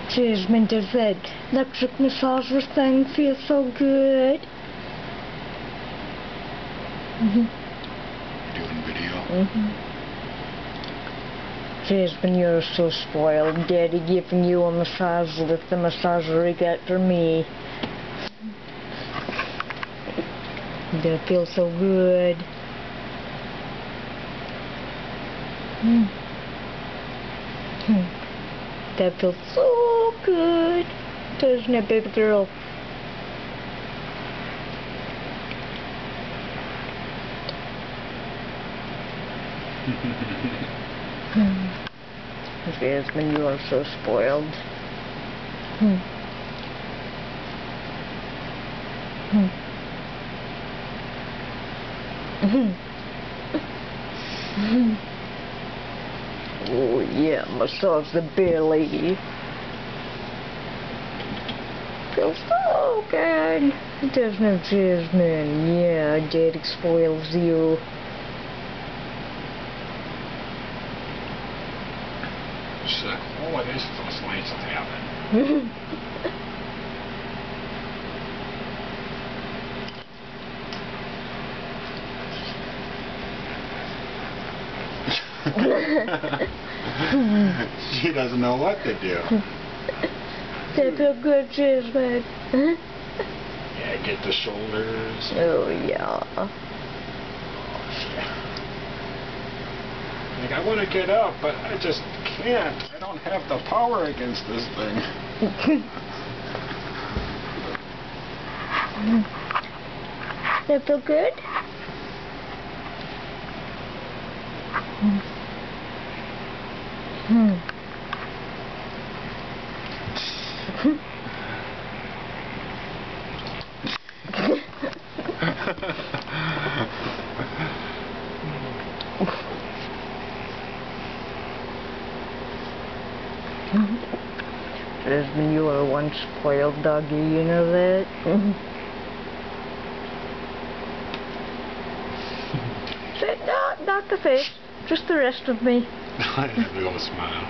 Jasmine, does that electric massager thing feel so good? Doing video? Jasmine, you're so spoiled. Daddy giving you a massage with the massager he got for me. That feels so good. That feels so good, doesn't it, baby girl? Jasmine, you are so spoiled. Oh yeah, massage the belly. Feels so good. Doesn't it, Jasmine? Yeah, Daddy spoils you. She's like, oh, this is what's nice of heaven. She doesn't know what to do. That feel good, Jasmine. Yeah, get the shoulders. Oh yeah. Like, I want to get up, but I just can't. I don't have the power against this thing. That feel good? Jasmine, you are one spoiled doggy, you know that? No, not the face, just the rest of me. I have a little smile.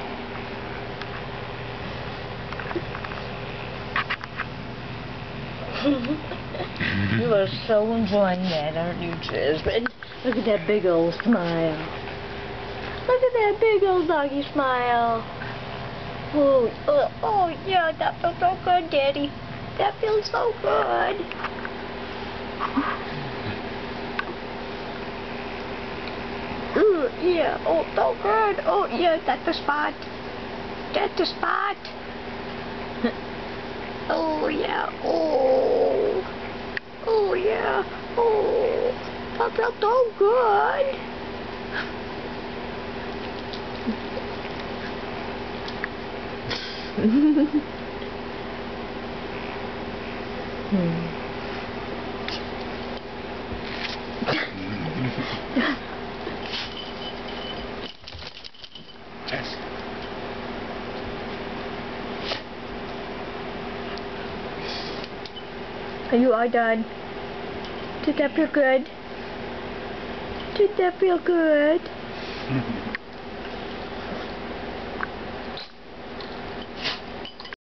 You are so enjoying that, aren't you, Jasmine? Look at that big old smile. Look at that big old doggy smile. Oh, yeah, that feels so good, Daddy. That feels so good. Ooh, yeah, oh, so good. Oh, yeah, that's the spot. That's the spot. Oh, yeah, oh. Oh, yeah, oh. That felt so good. Yes. Are you all done? Did that feel good? Did that feel good?